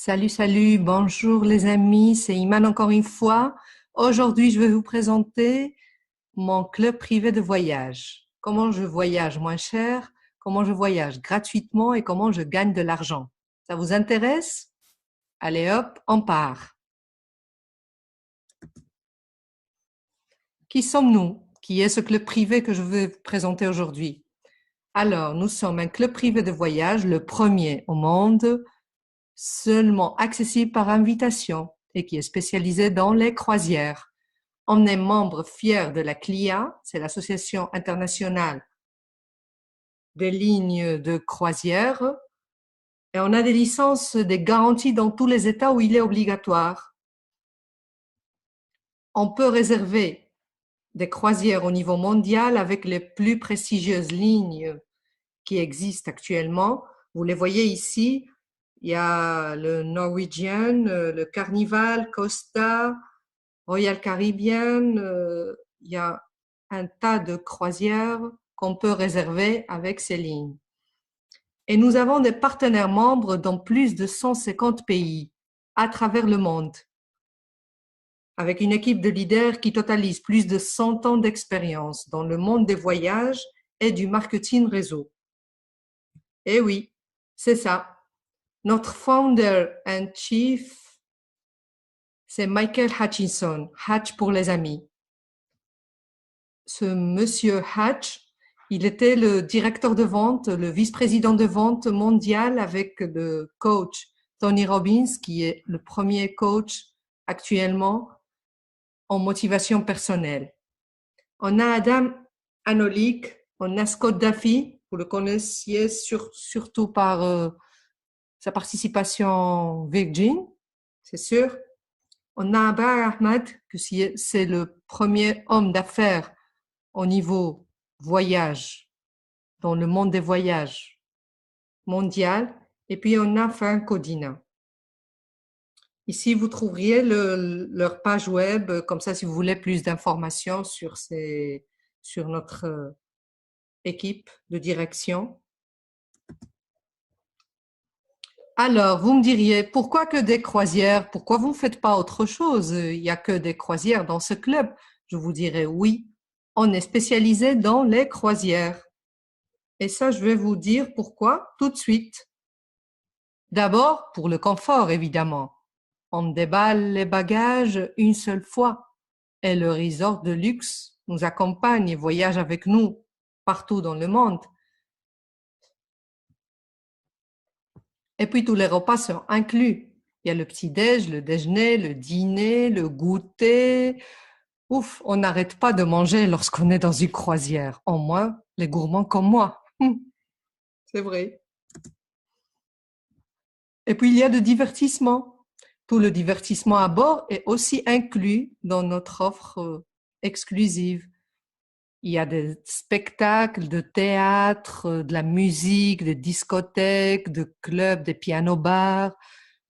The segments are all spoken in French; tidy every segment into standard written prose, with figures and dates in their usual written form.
Salut, salut, bonjour les amis, c'est Iman encore une fois. Aujourd'hui, je vais vous présenter mon club privé de voyage. Comment je voyage moins cher, comment je voyage gratuitement et comment je gagne de l'argent. Ça vous intéresse? Allez hop, on part. Qui sommes-nous? Qui est ce club privé que je vais vous présenter aujourd'hui? Alors, nous sommes un club privé de voyage, le premier au monde, seulement accessible par invitation et qui est spécialisé dans les croisières. On est membre fier de la CLIA, c'est l'Association internationale des lignes de croisière, et on a des licences, des garanties dans tous les États où il est obligatoire. On peut réserver des croisières au niveau mondial avec les plus prestigieuses lignes qui existent actuellement. Vous les voyez ici, il y a le Norwegian, le Carnival, Costa, Royal Caribbean, il y a un tas de croisières qu'on peut réserver avec ces lignes. Et nous avons des partenaires membres dans plus de 150 pays à travers le monde, avec une équipe de leaders qui totalise plus de 100 ans d'expérience dans le monde des voyages et du marketing réseau. Eh oui, c'est ça. Notre founder and chief, c'est Michael Hutchinson, Hatch pour les amis. Ce monsieur Hatch, il était le directeur de vente, le vice-président de vente mondial avec le coach Tony Robbins, qui est le premier coach actuellement en motivation personnelle. On a Adam Anolik, on a Scott Duffy, vous le connaissiez surtout par sa participation Virgin, c'est sûr. On a Abar Ahmad, que c'est le premier homme d'affaires au niveau voyage, dans le monde des voyages mondial. Et puis, on a Frank Codina. Ici, vous trouveriez leur page web, comme ça, si vous voulez plus d'informations sur notre équipe de direction. Alors, vous me diriez, pourquoi que des croisières? Pourquoi vous ne faites pas autre chose? Il n'y a que des croisières dans ce club. Je vous dirais oui, on est spécialisé dans les croisières. Et ça, je vais vous dire pourquoi tout de suite. D'abord, pour le confort, évidemment. On déballe les bagages une seule fois et le resort de luxe nous accompagne et voyage avec nous partout dans le monde. Et puis tous les repas sont inclus. Il y a le petit-déj, le déjeuner, le dîner, le goûter. Ouf, on n'arrête pas de manger lorsqu'on est dans une croisière. Au moins, les gourmands comme moi. C'est vrai. Et puis, il y a de divertissement. Tout le divertissement à bord est aussi inclus dans notre offre exclusive. Il y a des spectacles de théâtre, de la musique, des discothèques, de clubs, des pianos-bars,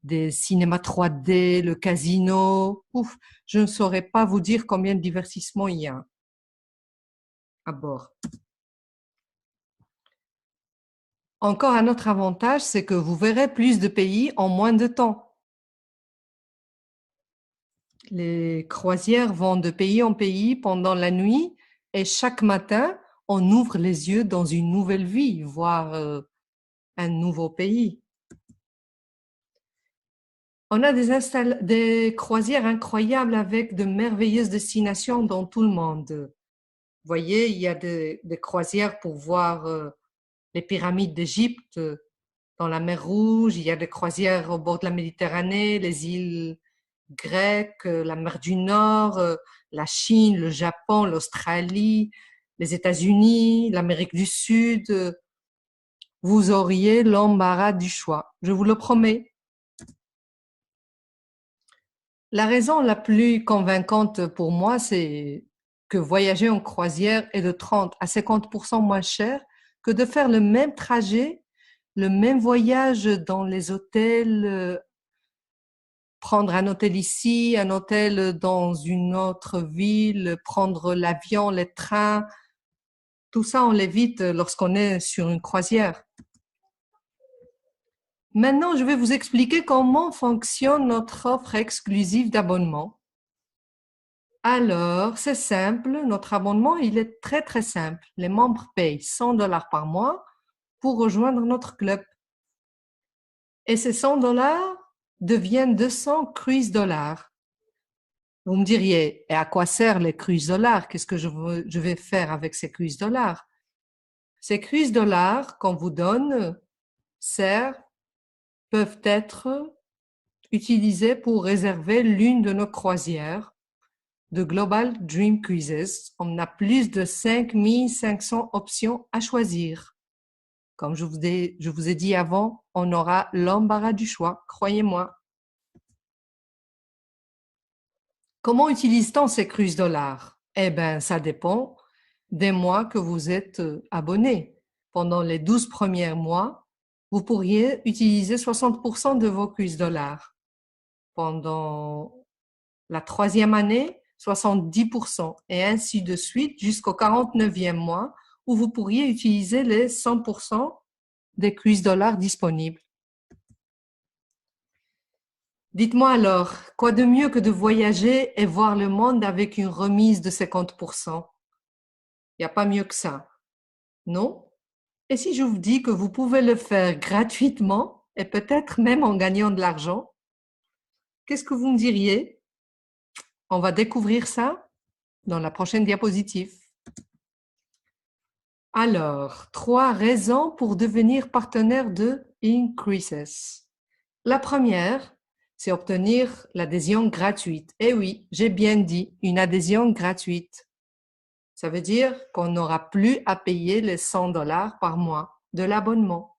des cinémas 3D, le casino. Ouf, je ne saurais pas vous dire combien de divertissements il y a à bord. Encore un autre avantage, c'est que vous verrez plus de pays en moins de temps. Les croisières vont de pays en pays pendant la nuit et chaque matin, on ouvre les yeux dans une nouvelle vie, voire un nouveau pays. On a des croisières incroyables avec de merveilleuses destinations dans tout le monde. Vous voyez, il y a des croisières pour voir les pyramides d'Égypte dans la mer Rouge, il y a des croisières au bord de la Méditerranée, les îles grecques, la mer du Nord, la Chine, le Japon, l'Australie, les États-Unis, l'Amérique du Sud. Vous auriez l'embarras du choix, je vous le promets. La raison la plus convaincante pour moi, c'est que voyager en croisière est de 30 à 50% moins cher que de faire le même trajet, le même voyage dans les hôtels, prendre un hôtel ici, un hôtel dans une autre ville, prendre l'avion, les trains. Tout ça, on l'évite lorsqu'on est sur une croisière. Maintenant, je vais vous expliquer comment fonctionne notre offre exclusive d'abonnement. Alors, c'est simple, notre abonnement, il est très très simple. Les membres payent 100 dollars par mois pour rejoindre notre club. Et ces 100 dollars deviennent 200 cruise dollars. Vous me diriez, et à quoi servent les cruise dollars? Qu'est-ce que je vais faire avec ces cruise dollars? Ces cruise dollars qu'on vous donne peuvent être utilisés pour réserver l'une de nos croisières de Global Dream Cruises. On a plus de 5500 options à choisir. Comme je vous ai dit avant, on aura l'embarras du choix, croyez-moi. Comment utilise-t-on ces cruise dollars? Eh bien, ça dépend des mois que vous êtes abonné. Pendant les 12 premiers mois, vous pourriez utiliser 60% de vos cruise dollars. Pendant la troisième année, 70% et ainsi de suite jusqu'au 49e mois où vous pourriez utiliser les 100% des cruise dollars disponibles. Dites-moi alors, quoi de mieux que de voyager et voir le monde avec une remise de 50%? Il n'y a pas mieux que ça, non? Et si je vous dis que vous pouvez le faire gratuitement et peut-être même en gagnant de l'argent, qu'est-ce que vous me diriez? On va découvrir ça dans la prochaine diapositive. Alors, 3 raisons pour devenir partenaire de Increases. La première, c'est obtenir l'adhésion gratuite. Eh oui, j'ai bien dit, une adhésion gratuite. Ça veut dire qu'on n'aura plus à payer les 100 dollars par mois de l'abonnement.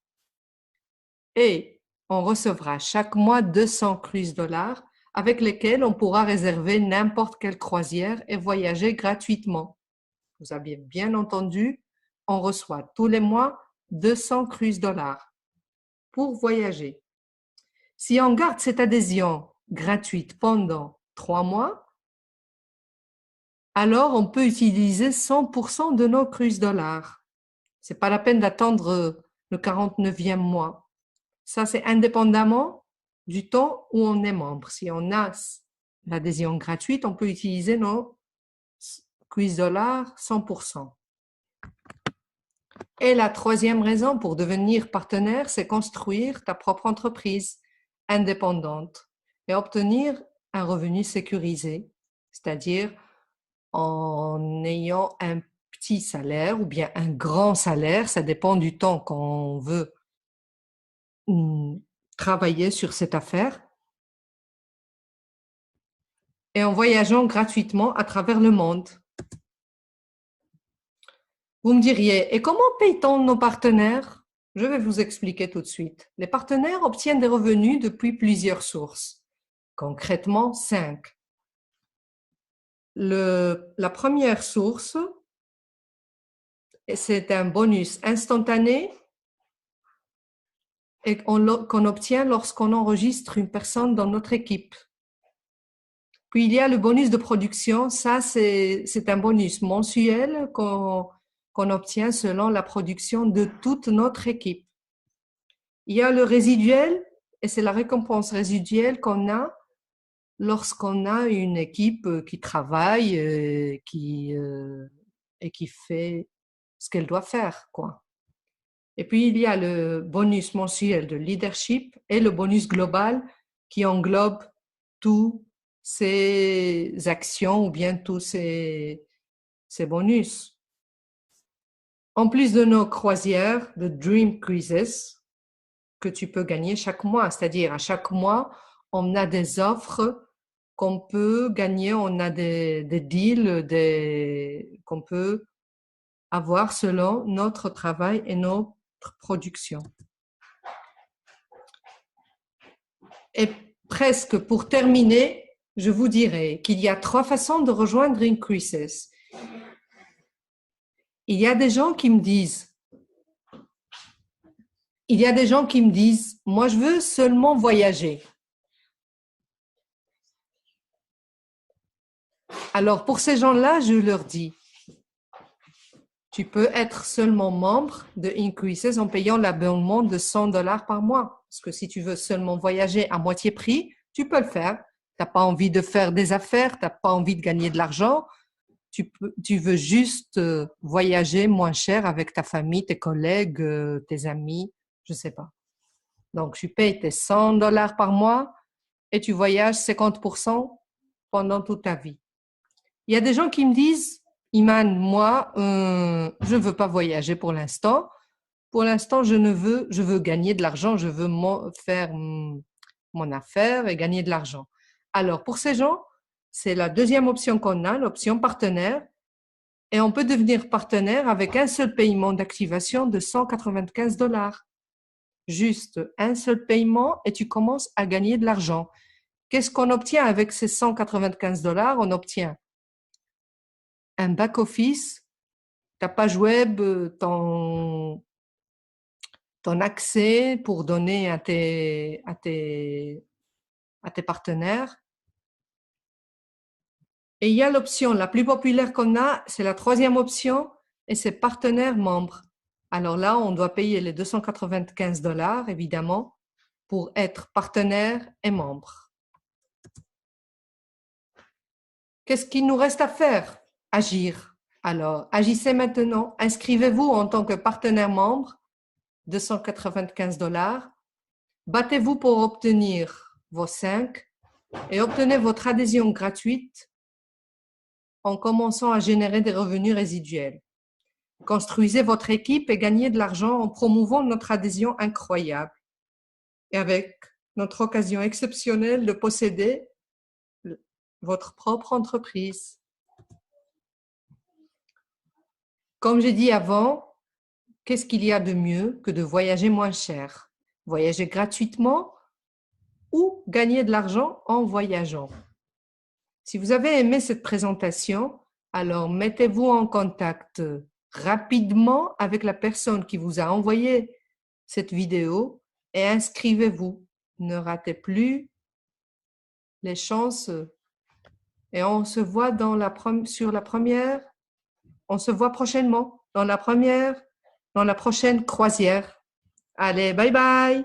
Et on recevra chaque mois 200 cruise dollars avec lesquels on pourra réserver n'importe quelle croisière et voyager gratuitement. Vous avez bien entendu, on reçoit tous les mois 200 cruise dollars pour voyager. Si on garde cette adhésion gratuite pendant 3 mois, alors on peut utiliser 100% de nos cruise dollars. C'est pas la peine d'attendre le 49e mois. Ça, c'est indépendamment du temps où on est membre. Si on a l'adhésion gratuite, on peut utiliser nos cruise dollars 100%. Et la troisième raison pour devenir partenaire, c'est construire ta propre entreprise indépendante et obtenir un revenu sécurisé, c'est-à-dire en ayant un petit salaire ou bien un grand salaire, ça dépend du temps qu'on veut travailler sur cette affaire, et en voyageant gratuitement à travers le monde. Vous me diriez, et comment paye-t-on nos partenaires? Je vais vous expliquer tout de suite. Les partenaires obtiennent des revenus depuis plusieurs sources, concrètement 5. La première source, c'est un bonus instantané et qu'on obtient lorsqu'on enregistre une personne dans notre équipe. Puis il y a le bonus de production, ça c'est un bonus mensuel qu'on obtient selon la production de toute notre équipe. Il y a le résiduel, et c'est la récompense résiduelle qu'on a lorsqu'on a une équipe qui travaille et qui fait ce qu'elle doit faire, quoi. Et puis il y a le bonus mensuel de leadership et le bonus global qui englobe tous ces actions ou bien tous ces bonus. En plus de nos croisières de Dream Cruises que tu peux gagner chaque mois, c'est-à-dire à chaque mois, on a des offres qu'on peut gagner, on a des deals qu'on peut avoir selon notre travail et notre production. Et presque pour terminer, je vous dirai qu'il y a 3 façons de rejoindre Increases. Il y a des gens qui me disent, moi je veux seulement voyager. Alors pour ces gens-là, je leur dis, Tu peux être seulement membre de Increases en payant l'abonnement de $100 par mois. Parce que si tu veux seulement voyager à moitié prix, tu peux le faire. Tu n'as pas envie de faire des affaires, tu n'as pas envie de gagner de l'argent. Tu veux juste voyager moins cher avec ta famille, tes collègues, tes amis, je ne sais pas. Donc, tu payes tes $100 par mois et tu voyages 50% pendant toute ta vie. Il y a des gens qui me disent, Iman, moi, je ne veux pas voyager pour l'instant. Pour l'instant, je veux gagner de l'argent, je veux faire mon affaire et gagner de l'argent. Alors, pour ces gens, c'est la deuxième option qu'on a, l'option partenaire. Et on peut devenir partenaire avec un seul paiement d'activation de $195. Juste un seul paiement et tu commences à gagner de l'argent. Qu'est-ce qu'on obtient avec ces $195? On obtient un back-office, ta page web, ton accès pour donner à tes partenaires. Et il y a l'option la plus populaire qu'on a, c'est la troisième option, et c'est partenaire membre. Alors là, on doit payer les $295, évidemment, pour être partenaire et membre. Qu'est-ce qu'il nous reste à faire? Agir. Alors, agissez maintenant. Inscrivez-vous en tant que partenaire membre, $295. Battez-vous pour obtenir vos 5 et obtenez votre adhésion gratuite en commençant à générer des revenus résiduels. Construisez votre équipe et gagnez de l'argent en promouvant notre adhésion incroyable et avec notre occasion exceptionnelle de posséder votre propre entreprise. Comme j'ai dit avant, qu'est-ce qu'il y a de mieux que de voyager moins cher? Voyager gratuitement ou gagner de l'argent en voyageant. Si vous avez aimé cette présentation, alors mettez-vous en contact rapidement avec la personne qui vous a envoyé cette vidéo et inscrivez-vous. Ne ratez plus les chances. Et on se voit sur la première, on se voit prochainement dans la prochaine croisière. Allez, bye bye!